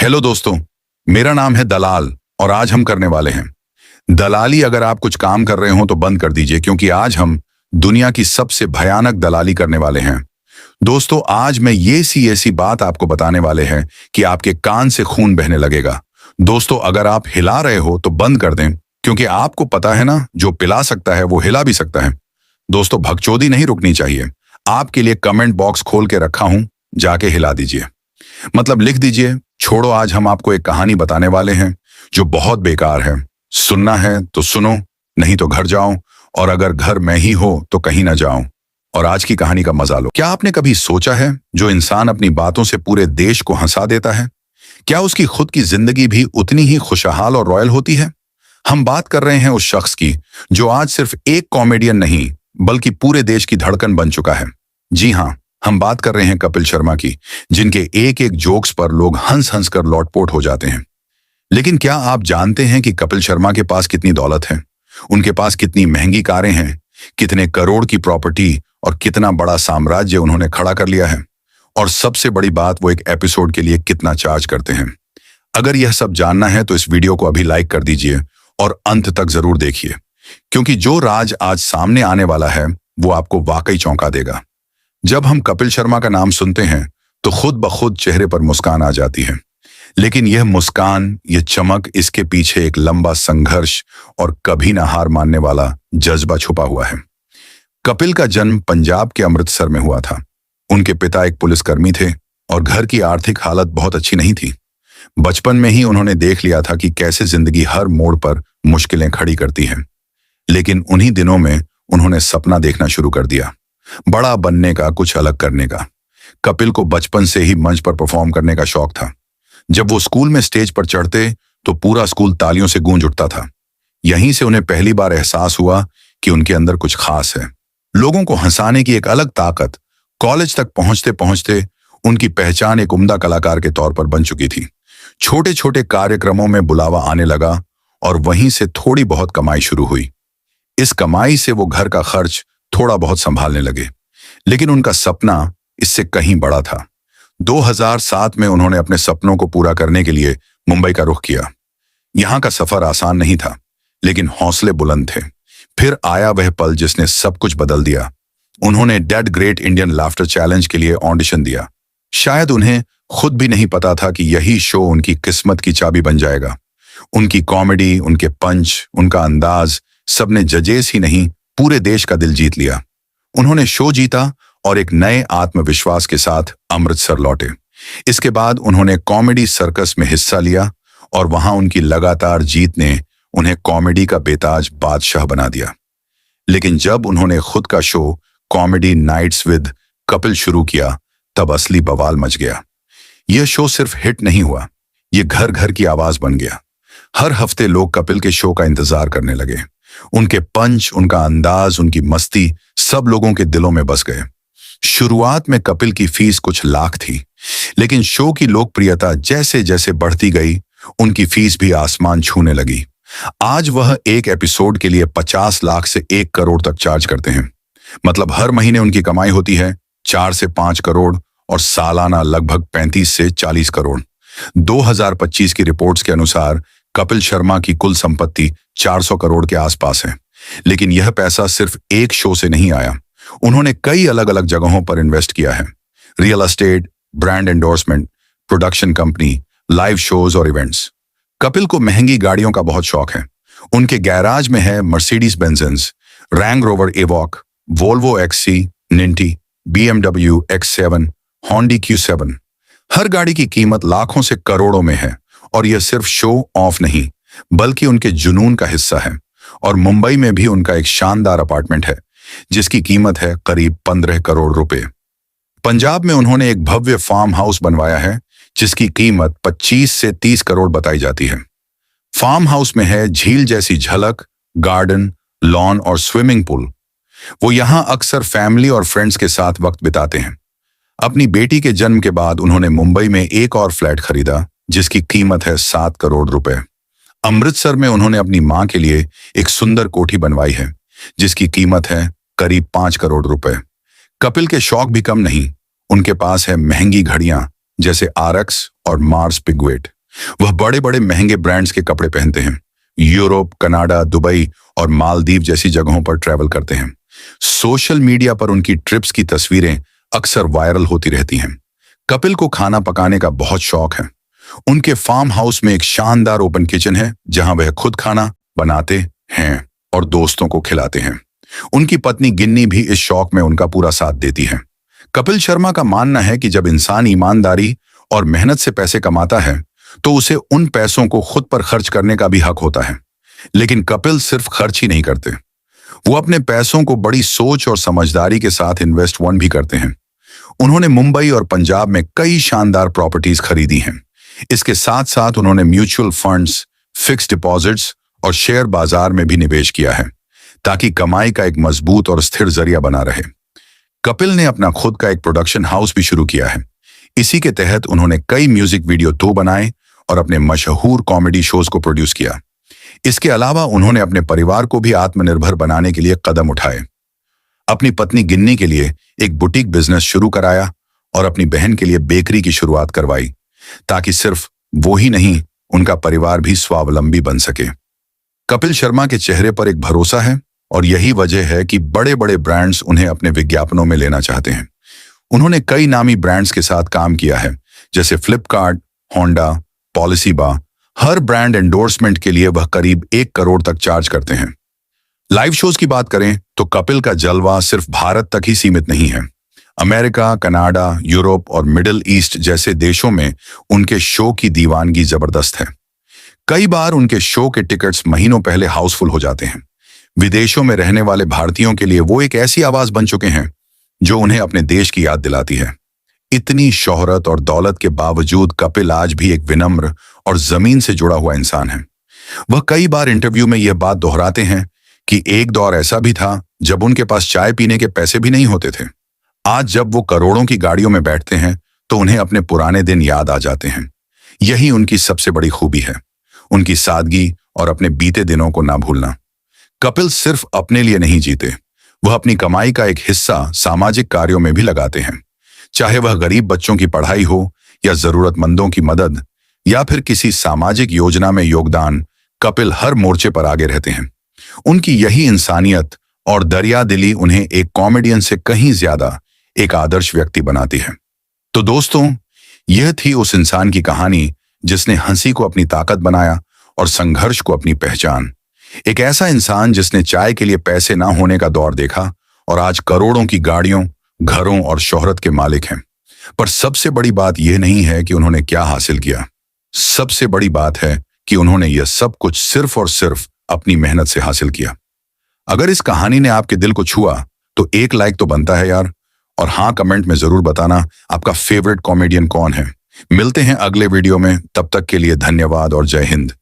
Hello दोस्तों, मेरा नाम है दलाल और आज हम करने वाले हैं दलाली। अगर आप कुछ काम कर रहे हो तो बंद कर दीजिए, क्योंकि आज हम दुनिया की सबसे भयानक दलाली करने वाले हैं। दोस्तों, आज मैं ये ऐसी बात आपको बताने वाले हैं कि आपके कान से खून बहने लगेगा। दोस्तों, अगर आप हिला रहे हो तो बंद कर दें, क्योंकि आपको पता है ना, जो पिला सकता है वो हिला भी सकता है। दोस्तों, भगचोदी नहीं रुकनी चाहिए। आपके लिए कमेंट बॉक्स खोल के रखा हूं, जाके हिला दीजिए। मतलब लिख दीजिए, छोड़ो। आज हम आपको एक कहानी बताने वाले हैं जो बहुत बेकार है। सुनना है तो सुनो, नहीं तो घर जाओ, और अगर घर में ही हो तो कहीं ना जाओ और आज की कहानी का मजा लो। क्या आपने कभी सोचा है, जो इंसान अपनी बातों से पूरे देश को हंसा देता है, क्या उसकी खुद की जिंदगी भी उतनी ही खुशहाल और रॉयल होती है? हम बात कर रहे हैं उस शख्स की जो आज सिर्फ एक कॉमेडियन नहीं, बल्कि पूरे देश की धड़कन बन चुका है। जी हाँ, हम बात कर रहे हैं कपिल शर्मा की, जिनके एक एक जोक्स पर लोग हंस हंस कर लौटपोट हो जाते हैं। लेकिन क्या आप जानते हैं कि कपिल शर्मा के पास कितनी दौलत है? उनके पास कितनी महंगी कारें हैं, कितने करोड़ की प्रॉपर्टी और कितना बड़ा साम्राज्य उन्होंने खड़ा कर लिया है? और सबसे बड़ी बात, वो एक एपिसोड के लिए कितना चार्ज करते हैं। अगर यह सब जानना है तो इस वीडियो को अभी लाइक कर दीजिए और अंत तक जरूर देखिए, क्योंकि जो राज आज सामने आने वाला है वो आपको वाकई चौंका देगा। जब हम कपिल शर्मा का नाम सुनते हैं तो खुद ब खुद चेहरे पर मुस्कान आ जाती है। लेकिन यह मुस्कान, यह चमक, इसके पीछे एक लंबा संघर्ष और कभी ना हार मानने वाला जज्बा छुपा हुआ है। कपिल का जन्म पंजाब के अमृतसर में हुआ था। उनके पिता एक पुलिसकर्मी थे और घर की आर्थिक हालत बहुत अच्छी नहीं थी। बचपन में ही उन्होंने देख लिया था कि कैसे जिंदगी हर मोड़ पर मुश्किलें खड़ी करती है। लेकिन उन्हीं दिनों में उन्होंने सपना देखना शुरू कर दिया, बड़ा बनने का, कुछ अलग करने का। कपिल को बचपन से ही मंच पर परफॉर्म करने का शौक था। जब वो स्कूल में स्टेज पर चढ़ते तो पूरा स्कूल तालियों से गूंज उठता था। यहीं से उन्हें पहली बार एहसास हुआ कि उनके अंदर कुछ खास है, लोगों को हंसाने की एक अलग ताकत। कॉलेज तक पहुंचते पहुंचते उनकी पहचान एक उम्दा कलाकार के तौर पर बन चुकी थी। छोटे छोटे कार्यक्रमों में बुलावा आने लगा और वहीं से थोड़ी बहुत कमाई शुरू हुई। इस कमाई से वो घर का खर्च थोड़ा बहुत संभालने लगे। लेकिन उनका सपना इससे कहीं बड़ा था। 2007 में उन्होंने अपने सपनों को पूरा करने के लिए मुंबई का रुख किया। यहां का सफर आसान नहीं था, लेकिन हौसले बुलंद थे। फिर आया वह पल जिसने सब कुछ बदल दिया। उन्होंने dead great Indian laughter challenge के लिए ऑडिशन दिया। शायद उन्हें खुद भी नहीं पता था कि यही शो उनकी किस्मत की चाबी बन जाएगा। उनकी कॉमेडी, उनके पंच, उनका अंदाज, सबने जजेस ही नहीं, पूरे देश का दिल जीत लिया। उन्होंने शो जीता और एक नए आत्मविश्वास के साथ अमृतसर लौटे। इसके बाद उन्होंने कॉमेडी सर्कस में हिस्सा लिया और वहां उनकी लगातार जीत ने उन्हें कॉमेडी का बेताज बादशाह बना दिया। लेकिन जब उन्होंने खुद का show comedy nights with Kapil शुरू किया, तब असली बवाल मच गया। यह शो सिर्फ हिट नहीं हुआ, यह घर घर की आवाज बन गया। हर हफ्ते लोग कपिल के शो का इंतजार करने लगे। उनके पंच, उनका अंदाज, उनकी मस्ती सब लोगों के दिलों में बस गए। शुरुआत में कपिल की फीस कुछ लाख थी, लेकिन शो की लोकप्रियता जैसे जैसे बढ़ती गई, उनकी फीस भी आसमान छूने लगी। आज वह एक एपिसोड के लिए 50 लाख से 1 करोड़ तक चार्ज करते हैं। मतलब हर महीने उनकी कमाई होती है 4 से 5 करोड़ और सालाना लगभग 35 से 40 करोड़। 2025 की रिपोर्ट्स के अनुसार कपिल शर्मा की कुल संपत्ति 400 करोड़ के आसपास है। लेकिन यह पैसा सिर्फ एक शो से नहीं आया। उन्होंने कई अलग अलग जगहों पर इन्वेस्ट किया है। Real estate, brand endorsement, production company, live shows और इवेंट्स। कपिल को महंगी गाड़ियों का बहुत शौक है। उनके गैराज में है Mercedes Benz, Range Rover Evoque, Volvo XC 90, BMW X7, Honda Q7। हर गाड़ी की कीमत लाखों से करोड़ों में है और यह सिर्फ शो ऑफ नहीं, बल्कि उनके जुनून का हिस्सा है। और मुंबई में भी उनका एक शानदार अपार्टमेंट है, जिसकी कीमत है करीब 15 करोड़ रुपए। पंजाब में उन्होंने एक भव्य फार्म हाउस बनवाया है, जिसकी कीमत 25 से 30 करोड़ बताई जाती है। फार्म हाउस में है झील जैसी झलक, गार्डन, लॉन और स्विमिंग पूल। वो यहां अक्सर फैमिली और फ्रेंड्स के साथ वक्त बिताते हैं। अपनी बेटी के जन्म के बाद उन्होंने मुंबई में एक और फ्लैट खरीदा, जिसकी कीमत है 7 करोड़ रुपए। अमृतसर में उन्होंने अपनी मां के लिए एक सुंदर कोठी बनवाई है, जिसकी कीमत है करीब 5 करोड़ रुपए। कपिल के शौक भी कम नहीं। उनके पास है महंगी घड़ियां जैसे RX और मार्स पिगवेट, वह बड़े बड़े महंगे ब्रांड्स के कपड़े पहनते हैं, यूरोप, कनाडा, दुबई और मालदीव जैसी जगहों पर ट्रैवल करते हैं। सोशल मीडिया पर उनकी ट्रिप्स की तस्वीरें अक्सर वायरल होती रहती हैं। कपिल को खाना पकाने का बहुत शौक है। उनके फार्म हाउस में एक शानदार ओपन किचन है जहां वह खुद खाना बनाते हैं और दोस्तों को खिलाते हैं। उनकी पत्नी गिन्नी भी इस शौक में उनका पूरा साथ देती है। कपिल शर्मा का मानना है कि जब इंसान ईमानदारी और मेहनत से पैसे कमाता है तो उसे उन पैसों को खुद पर खर्च करने का भी हक होता है। लेकिन कपिल सिर्फ खर्च ही नहीं करते, वो अपने पैसों को बड़ी सोच और समझदारी के साथ इन्वेस्ट भी करते हैं। उन्होंने मुंबई और पंजाब में कई शानदार प्रॉपर्टीज खरीदी हैं। इसके साथ साथ उन्होंने म्यूचुअल फंड्स, फिक्स्ड डिपॉजिट्स और शेयर बाजार में भी निवेश किया है ताकि कमाई का एक मजबूत और स्थिर जरिया बना रहे। कपिल ने अपना खुद का एक प्रोडक्शन हाउस भी शुरू किया है। इसी के तहत उन्होंने कई म्यूजिक वीडियो तो बनाए और अपने मशहूर कॉमेडी शोज को प्रोड्यूस किया। इसके अलावा उन्होंने अपने परिवार को भी आत्मनिर्भर बनाने के लिए कदम उठाए। अपनी पत्नी गिन्नी के लिए एक बुटीक बिजनेस शुरू कराया और अपनी बहन के लिए बेकरी की शुरुआत करवाई ताकि सिर्फ वो ही नहीं, उनका परिवार भी स्वावलंबी बन सके। कपिल शर्मा के चेहरे पर एक भरोसा है और यही वजह है कि बड़े बड़े ब्रांड्स उन्हें अपने विज्ञापनों में लेना चाहते हैं। उन्होंने कई नामी ब्रांड्स के साथ काम किया है, जैसे फ्लिपकार्ट, होंडा, पॉलिसीबा। हर ब्रांड एंडोर्समेंट के लिए वह करीब 1 करोड़ तक चार्ज करते हैं। लाइव शोज की बात करें तो कपिल का जलवा सिर्फ भारत तक ही सीमित नहीं है। अमेरिका, कनाडा, यूरोप और मिडिल ईस्ट जैसे देशों में उनके शो की दीवानगी जबरदस्त है। कई बार उनके शो के टिकट्स महीनों पहले हाउसफुल हो जाते हैं। विदेशों में रहने वाले भारतीयों के लिए वो एक ऐसी आवाज बन चुके हैं जो उन्हें अपने देश की याद दिलाती है। इतनी शोहरत और दौलत के बावजूद कपिल आज भी एक विनम्र और जमीन से जुड़ा हुआ इंसान है। वह कई बार इंटरव्यू में यह बात दोहराते हैं कि एक दौर ऐसा भी था जब उनके पास चाय पीने के पैसे भी नहीं होते थे। आज जब वो करोड़ों की गाड़ियों में बैठते हैं तो उन्हें अपने पुराने दिन याद आ जाते हैं। यही उनकी सबसे बड़ी खूबी है, उनकी सादगी और अपने बीते दिनों को ना भूलना। कपिल सिर्फ अपने लिए नहीं जीते, वह अपनी कमाई का एक हिस्सा सामाजिक कार्यों में भी लगाते हैं। चाहे वह गरीब बच्चों की पढ़ाई हो या जरूरतमंदों की मदद या फिर किसी सामाजिक योजना में योगदान, कपिल हर मोर्चे पर आगे रहते हैं। उनकी यही इंसानियत और दरियादिली उन्हें एक कॉमेडियन से कहीं ज्यादा एक आदर्श व्यक्ति बनाती है। तो दोस्तों, यह थी उस इंसान की कहानी जिसने हंसी को अपनी ताकत बनाया और संघर्ष को अपनी पहचान। एक ऐसा इंसान जिसने चाय के लिए पैसे ना होने का दौर देखा और आज करोड़ों की गाड़ियों, घरों और शोहरत के मालिक हैं। पर सबसे बड़ी बात यह नहीं है कि उन्होंने क्या हासिल किया, सबसे बड़ी बात है कि उन्होंने यह सब कुछ सिर्फ और सिर्फ अपनी मेहनत से हासिल किया। अगर इस कहानी ने आपके दिल को छुआ तो एक लाइक तो बनता है यार। और हाँ, कमेंट में जरूर बताना आपका फेवरेट कॉमेडियन कौन है। मिलते हैं अगले वीडियो में, तब तक के लिए धन्यवाद और जय हिंद।